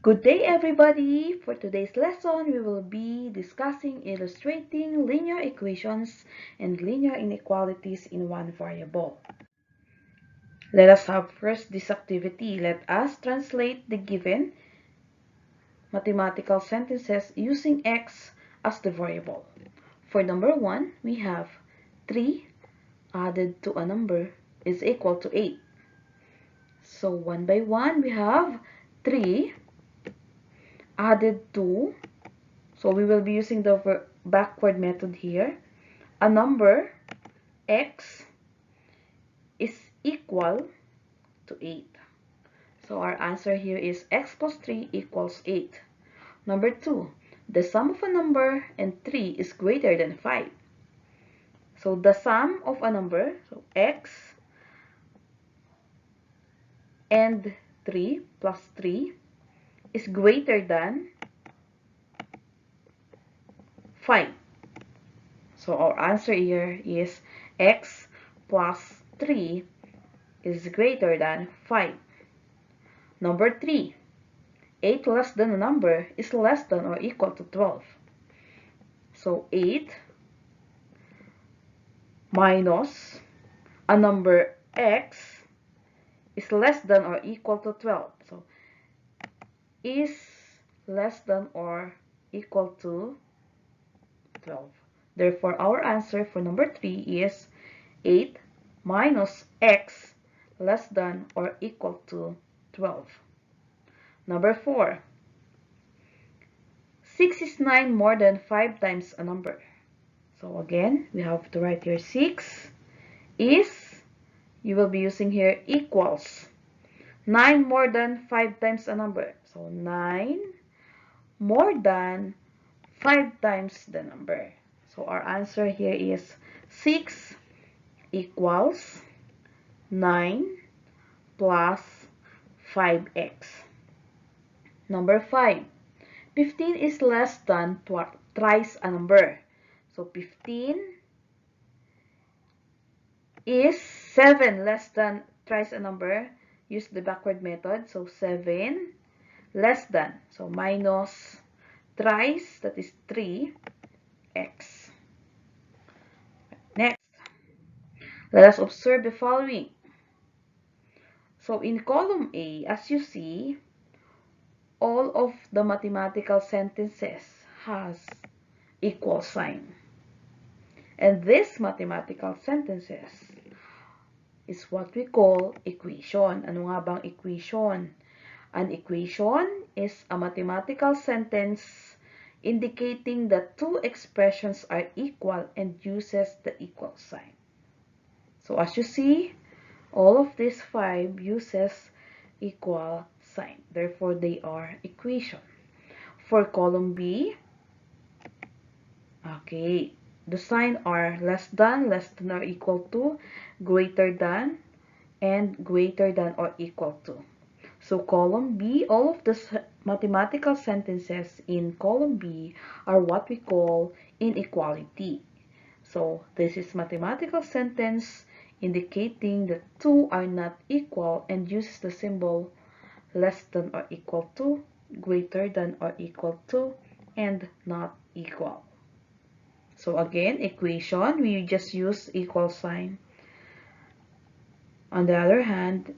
Good day, everybody! For today's lesson, we will be discussing illustrating linear equations and linear inequalities in one variable. Let us have first this activity. Let us translate the given mathematical sentences using x as the variable. For number 1, we have 3 added to a number is equal to 8. So one by one, we have 3 added to, so we will be using the backward method here. A number x is equal to 8. So our answer here is x plus 3 equals 8. Number 2, the sum of a number and 3 is greater than 5. So the sum of a number, so x and 3 plus 3 is greater than 5. So our answer here is x plus 3 is greater than 5. Number 3, 8 less than a number is less than or equal to 12. So 8 minus a number x is less than or equal to 12. So is less than or equal to 12. Therefore, our answer for number 3 is 8 minus x less than or equal to 12. Number 4, 6 is 9 more than 5 times a number. So again, we have to write here 6 is, you will be using here equals 9 more than 5 times a number. So 9 more than 5 times the number. So our answer here is 6 equals 9 plus 5x. Number 5, 15 is less than thrice a number. So 15 is 7 less than thrice a number. Use the backward method. So 7 less than. So minus thrice, that is 3x. Next, let us observe the following. So in column A, as you see, all of the mathematical sentences has equal sign. And these mathematical sentences is what we call equation. Ano nga bang equation? An equation is a mathematical sentence indicating that two expressions are equal and uses the equal sign. So as you see, all of these 5 uses equal sign. Therefore, they are equation. For column B, okay, the sign are less than or equal to, greater than, and greater than or equal to. So column B, all of the mathematical sentences in column B are what we call inequality. So this is mathematical sentence indicating that two are not equal and uses the symbol less than or equal to, greater than or equal to, and not equal. So again, equation, we just use equal sign. On the other hand,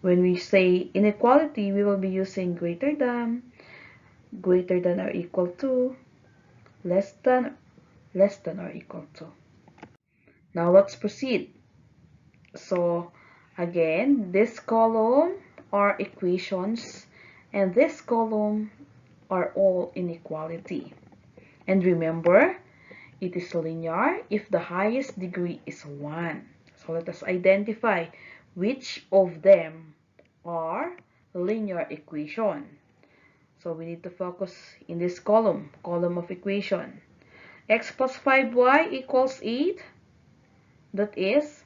when we say inequality, we will be using greater than or equal to, less than or equal to. Now let's proceed. So again, this column are equations and this column are all inequality. And remember, it is linear if the highest degree is 1. So let us identify which of them are linear equation. So we need to focus in this column of equation. X plus 5y equals 8. That is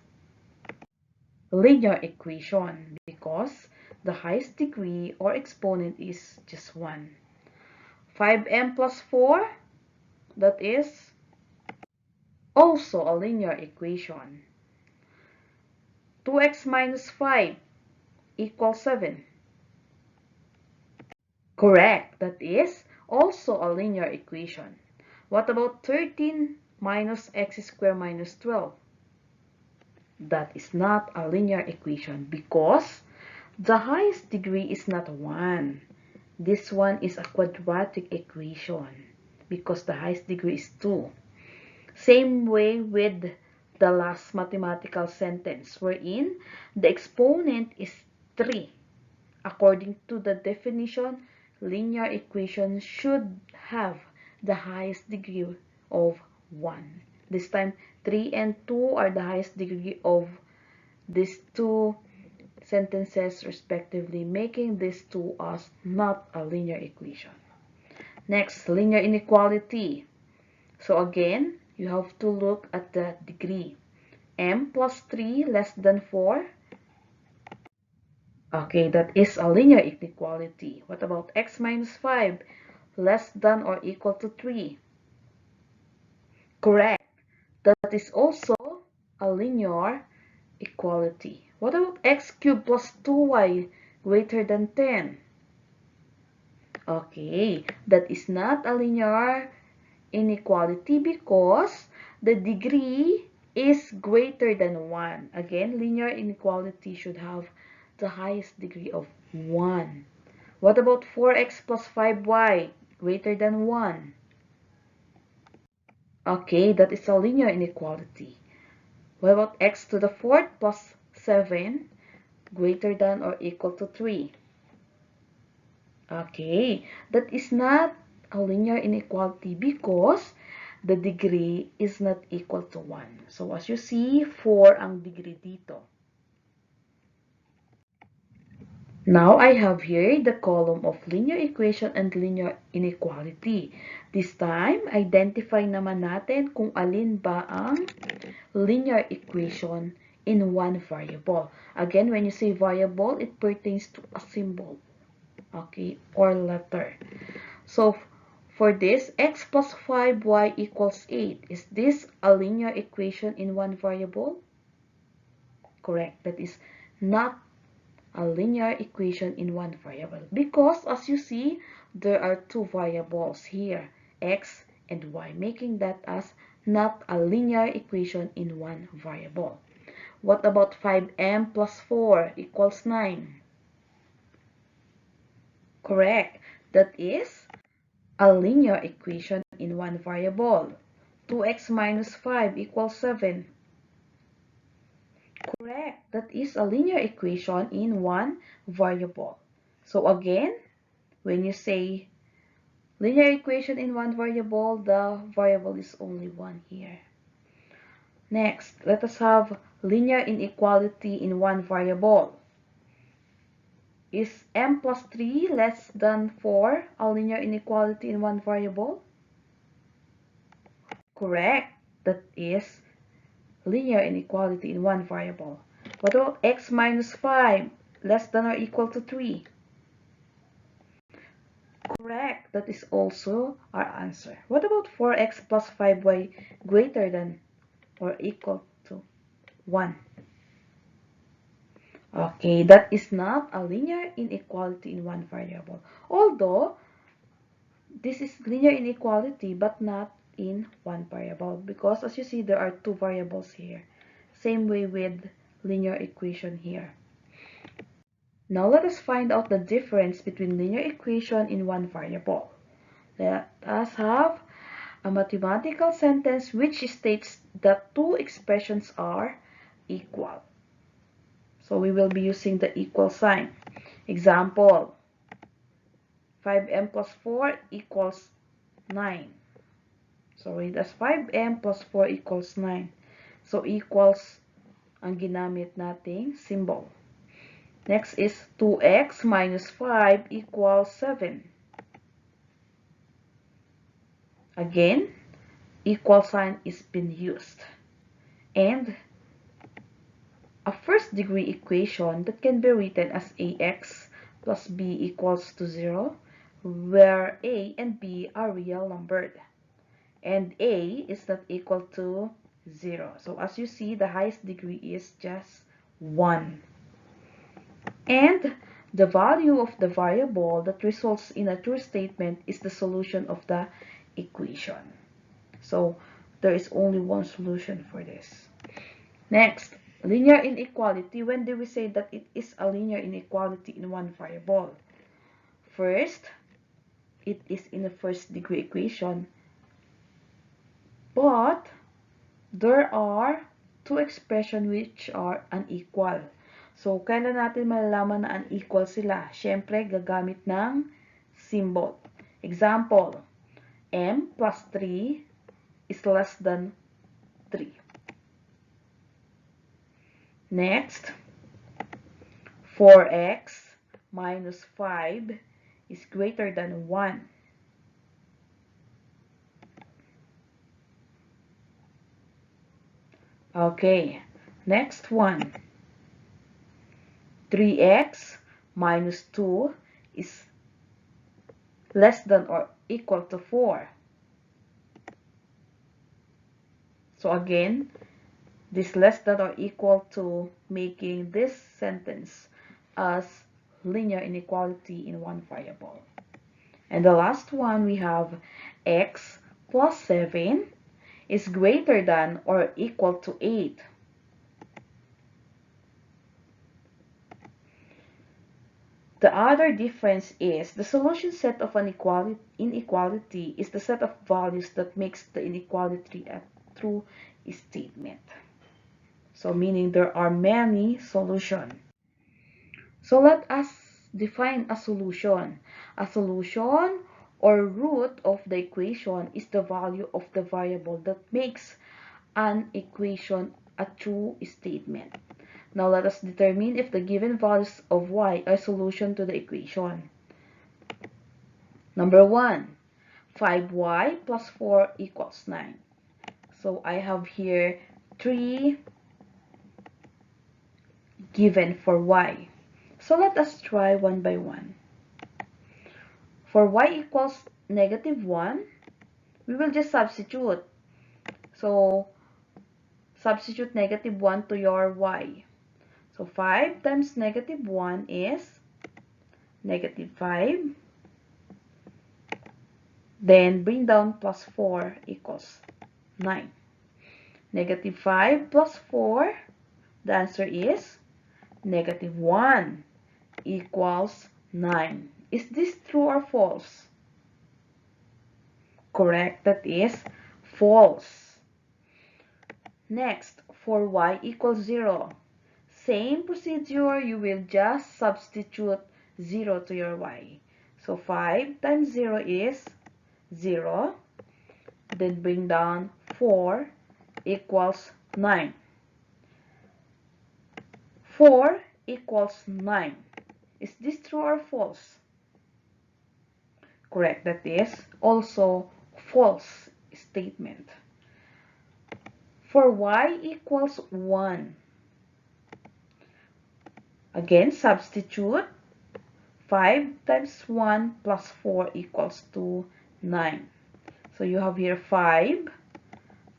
linear equation because the highest degree or exponent is just 1. 5m plus 4, that is also a linear equation. 2x minus 5 equals 7. Correct. That is also a linear equation. What about 13 minus x squared minus 12? That is not a linear equation because the highest degree is not 1. This one is a quadratic equation because the highest degree is 2. Same way with the last mathematical sentence wherein the exponent is 3. According to the definition, linear equations should have the highest degree of 1. This time, 3 and 2 are the highest degree of these two sentences respectively, making these two as not a linear equation. Next, linear inequality. So again, you have to look at the degree. M plus 3 less than 4. Okay, that is a linear inequality. What about x minus 5 less than or equal to 3? Correct. That is also a linear equality. What about x cubed plus 2y greater than 10? Okay, that is not a linear inequality because the degree is greater than 1. Again, linear inequality should have the highest degree of 1. What about 4x plus 5y greater than 1? Okay, that is a linear inequality. What about x to the 4th plus 7 greater than or equal to 3? Okay, that is not a linear inequality because the degree is not equal to 1. So as you see, 4 ang degree dito. Now I have here the column of linear equation and linear inequality. This time, identify naman natin kung alin ba ang linear equation in one variable. Again, when you say variable, it pertains to a symbol, okay, or letter. So for this, x plus 5y equals 8. Is this a linear equation in one variable? Correct. That is not a linear equation in one variable because as you see, there are two variables here, x and y, making that as not a linear equation in one variable. What about 5m plus 4 equals 9? Correct. That is a linear equation in one variable. 2x minus 5 equals 7. Correct. That is a linear equation in one variable. So again, when you say linear equation in one variable, the variable is only one here. Next, let us have linear inequality in one variable. Is m plus 3 less than 4 a linear inequality in one variable? Correct. That is linear inequality in one variable. What about x minus 5 less than or equal to 3? Correct. That is also our answer. What about 4x plus 5y greater than or equal to 1? Okay, that is not a linear inequality in one variable. Although, this is linear inequality but not in one variable because as you see, there are two variables here. Same way with linear equation here. Now let us find out the difference between linear equation in one variable. Let us have a mathematical sentence which states that two expressions are equal. So we will be using the equal sign. Example, 5m plus 4 equals 9. So read as 5m plus 4 equals 9. So equals ang ginamit nating symbol. Next is 2x minus 5 equals 7. Again, equal sign is being used. And a first degree equation that can be written as ax plus b equals to 0, where a and b are real numbered. And a is not equal to 0. So as you see, the highest degree is just 1. And The value of the variable that results in a true statement is the solution of the equation. So there is only one solution for this. Next, linear inequality. When do we say that it is a linear inequality in one variable? First, it is in a first degree equation, but there are two expressions which are unequal. So, kailan natin malalaman na unequal sila? Siyempre, gagamit ng symbol. Example, m plus 3 is less than 3. Next, 4x minus 5 is greater than 1. Okay, next one. 3x minus 2 is less than or equal to 4. So again, this less than or equal to making this sentence as linear inequality in one variable. And the last one, we have x plus 7 is greater than or equal to 8. The other difference is the solution set of an inequality is the set of values that makes the inequality a true statement. So meaning there are many solutions. So let us define a solution. A solution or root of the equation is the value of the variable that makes an equation a true statement. Now let us determine if the given values of y are solution to the equation. Number 1, 5y plus 4 equals 9. So I have here 3 given for y. So let us try one by one. For y equals negative 1, we will just substitute. So substitute negative 1 to your y. So 5 times negative 1 is negative 5. Then bring down plus 4 equals 9. Negative 5 plus 4, the answer is negative 1 equals 9. Is this true or false? Correct, that is false. Next, for y equals 0. Same procedure, you will just substitute 0 to your y. So 5 times 0 is 0. Then bring down 4 equals 9. 4 equals 9. Is this true or false? Correct, that is also false statement. For y equals 1. Again, substitute 5 times 1 plus 4 equals to 9. So you have here 5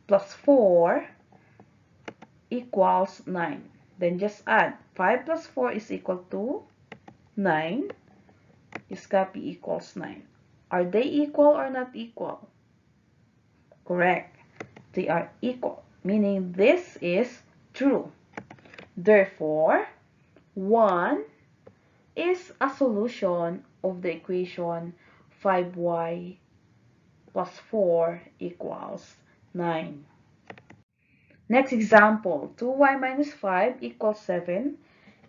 plus 4 equals 9. Then just add 5 plus 4 is equal to 9. Just copy equals 9. Are they equal or not equal? Correct. They are equal, meaning this is true. Therefore, 1 is a solution of the equation 5y plus 4 equals 9. Next example, 2y minus 5 equals 7,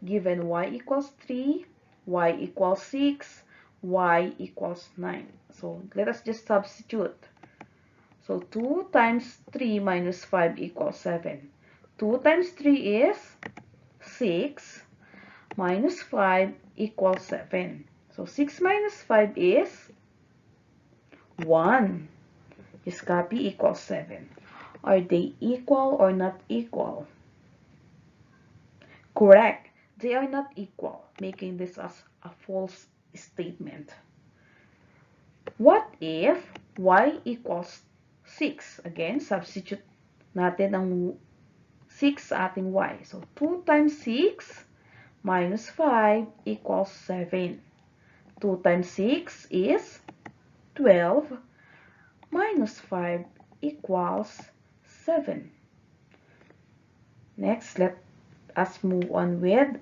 given y equals 3, y equals 6, y equals 9. So let us just substitute. So 2 times 3 minus 5 equals 7. 2 times 3 is 6, minus 5 equals 7. So 6 minus 5 is 1. Just copy equals 7. Are they equal or not equal? Correct. They are not equal, making this as a false statement. What if y equals 6? Again, substitute natin ang 6 sa ating y. So 2 times 6 minus 5 equals 7. 2 times 6 is 12. Minus 5 equals 7. Next, let us move on with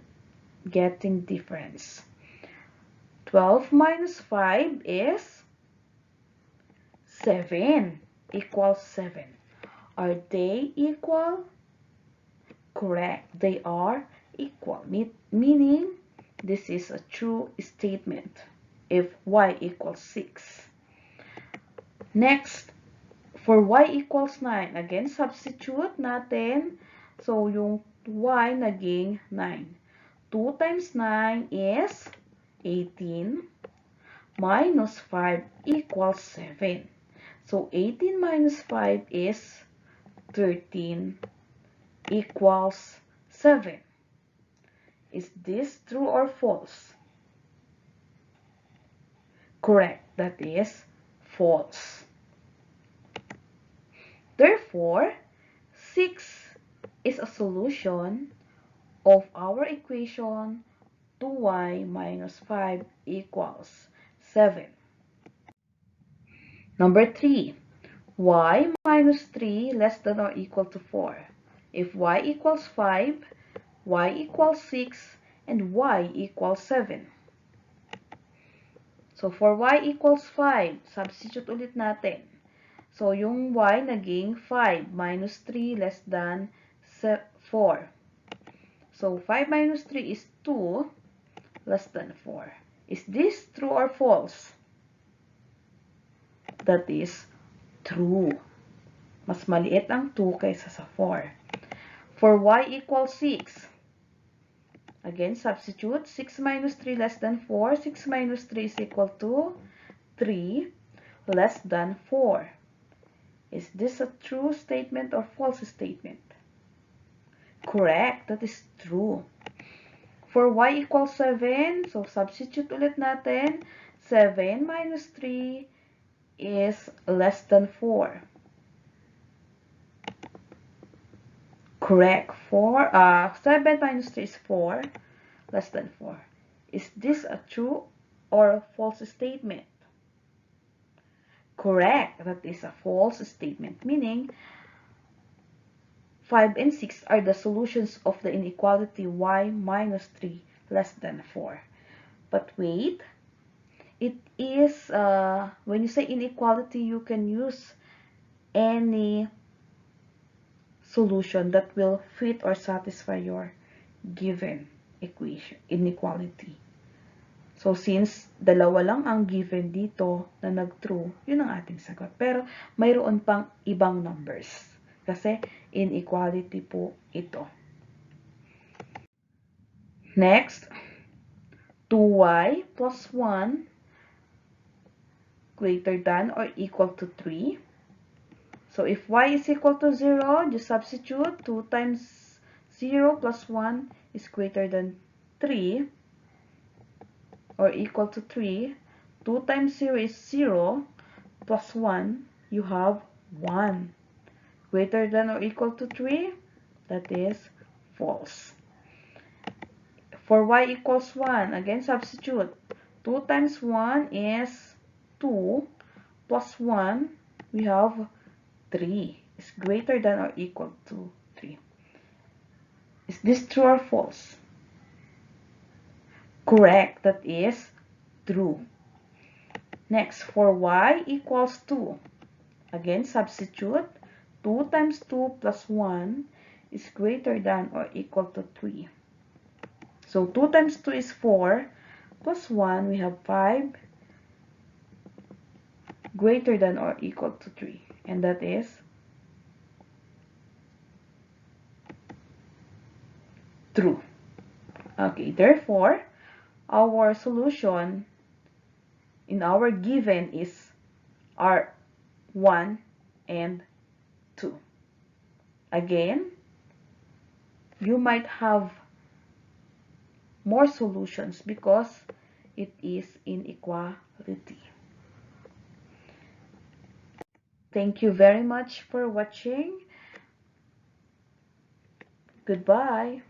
getting difference. 12 minus 5 is 7 equals 7. Are they equal? Correct. They are equal, meaning this is a true statement if y equals 6. Next, for y equals 9, again, substitute natin. So, yung y naging 9. 2 times 9 is 18. Minus 5 equals 7. So, 18 minus 5 is 13 equals 7. Is this true or false? Correct. That is false. Therefore, 6 is a solution of our equation 2y minus 5 equals 7. Number 3. Y minus 3 less than or equal to 4. If y equals 5, y equals 6, and y equals 7. So, for y equals 5, substitute ulit natin. So, yung y naging 5 minus 3 less than 4. So, 5 minus 3 is 2 less than 4. Is this true or false? That is true. Mas maliit ang 2 kaysa sa 4. For y equals 6, again, substitute. 6 minus 3 less than 4. 6 minus 3 is equal to 3 less than 4. Is this a true statement or false statement? Correct. That is true. For y equals 7, so substitute ulit natin. 7 minus 3 is less than 4. Correct. 7 minus 3 is 4, less than 4. Is this a true or false statement? Correct. That is a false statement, meaning 5 and 6 are the solutions of the inequality y minus 3 less than 4. But wait, it is, when you say inequality, you can use any solution that will fit or satisfy your given equation, inequality. So, since dalawa lang ang given dito na nag-true, yun ang ating sagot. Pero, mayroon pang ibang numbers. Kasi, inequality po ito. Next, 2y plus 1 greater than or equal to 3. So, if y is equal to 0, just substitute. 2 times 0 plus 1 is greater than 3 or equal to 3. 2 times 0 is 0 plus 1. You have 1. Greater than or equal to 3? That is false. For y equals 1, again substitute. 2 times 1 is 2 plus 1. We have 3 is greater than or equal to 3. Is this true or false? Correct. That is true. Next, for y equals 2. Again, substitute. 2 times 2 plus 1 is greater than or equal to 3. So, 2 times 2 is 4. Plus 1, we have 5. Greater than or equal to 3. And that is true. Okay, therefore, our solution in our given is R1 and 2. Again, you might have more solutions because it is inequality. Thank you very much for watching. Goodbye.